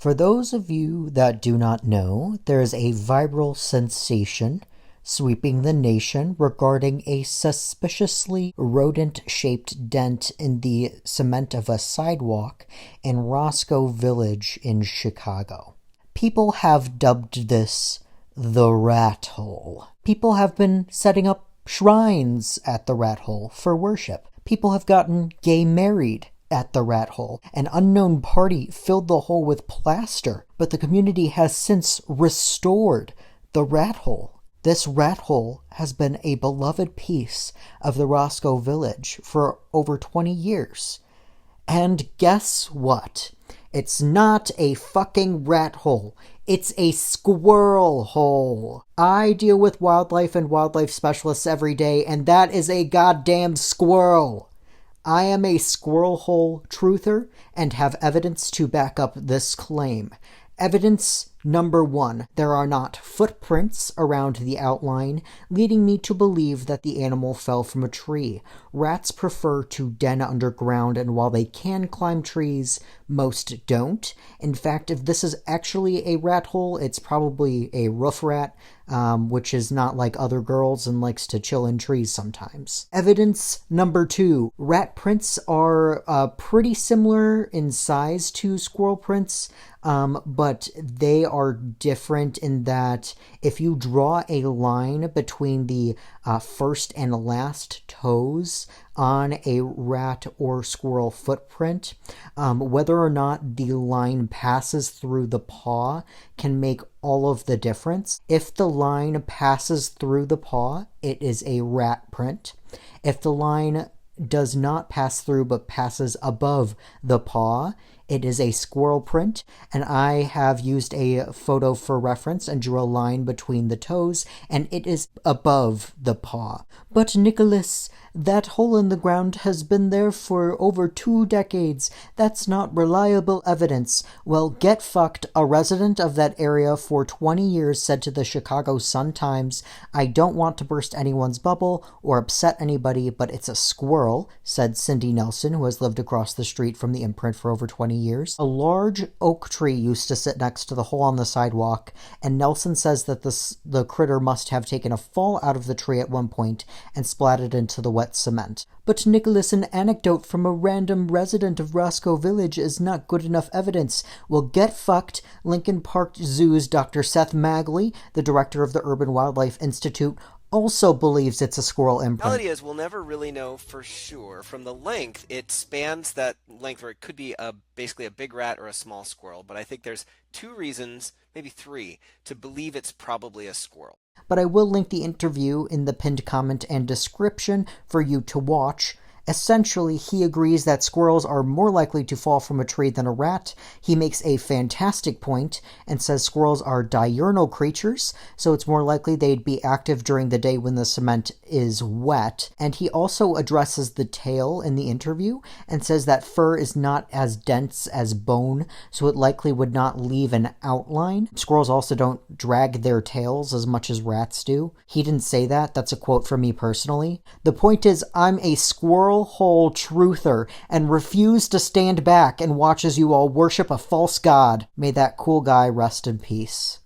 For those of you that do not know, there is a viral sensation sweeping the nation regarding a suspiciously rodent-shaped dent in the cement of a sidewalk in Roscoe Village in Chicago. People have dubbed this the rat hole. People have been setting up shrines at the rat hole for worship. People have gotten gay married at the rat hole. An unknown party filled the hole with plaster, but the community has since restored the rat hole. This rat hole has been a beloved piece of the Roscoe Village for over 20 years. And guess what? It's not a fucking rat hole. It's a squirrel hole. I deal with wildlife and wildlife specialists every day, and that is a goddamn squirrel. I am a squirrel hole truther and have evidence to back up this claim. Evidence number 1, there are not footprints around the outline, leading me to believe that the animal fell from a tree. Rats prefer to den underground, and while they can climb trees, most don't. In fact, if this is actually a rat hole, it's probably a roof rat, which is not like other girls and likes to chill in trees sometimes. Evidence number 2, rat prints are pretty similar in size to squirrel prints, but they are different in that if you draw a line between the first and last toes on a rat or squirrel footprint, whether or not the line passes through the paw can make all of the difference. If the line passes through the paw, it is a rat print. If the line does not pass through but passes above the paw, it is a squirrel print, and I have used a photo for reference and drew a line between the toes, and it is above the paw. But Nicholas, that hole in the ground has been there for over 2 decades. That's not reliable evidence. Well, get fucked. A resident of that area for 20 years said to the Chicago Sun-Times, "I don't want to burst anyone's bubble or upset anybody, but it's a squirrel," said Cindy Nelson, who has lived across the street from the imprint for over 20 years. A large oak tree used to sit next to the hole on the sidewalk, and Nelson says that the critter must have taken a fall out of the tree at one point and splatted into the wet cement. But Nicholas, an anecdote from a random resident of Roscoe Village is not good enough evidence. Well, get fucked. Lincoln Park Zoo's Dr. Seth Magley, the director of the Urban Wildlife Institute, also believes it's a squirrel imprint. The reality is we'll never really know for sure. From the length, it spans that length where it could be basically a big rat or a small squirrel. But I think there's 2 reasons, maybe 3, to believe it's probably a squirrel. But I will link the interview in the pinned comment and description for you to watch. Essentially, he agrees that squirrels are more likely to fall from a tree than a rat. He makes a fantastic point and says squirrels are diurnal creatures, so it's more likely they'd be active during the day when the cement is wet. And he also addresses the tail in the interview and says that fur is not as dense as bone, so it likely would not leave an outline. Squirrels also don't drag their tails as much as rats do. He didn't say that. That's a quote from me personally. The point is, I'm a squirrel hole truther and refuse to stand back and watch as you all worship a false god. May that cool guy rest in peace.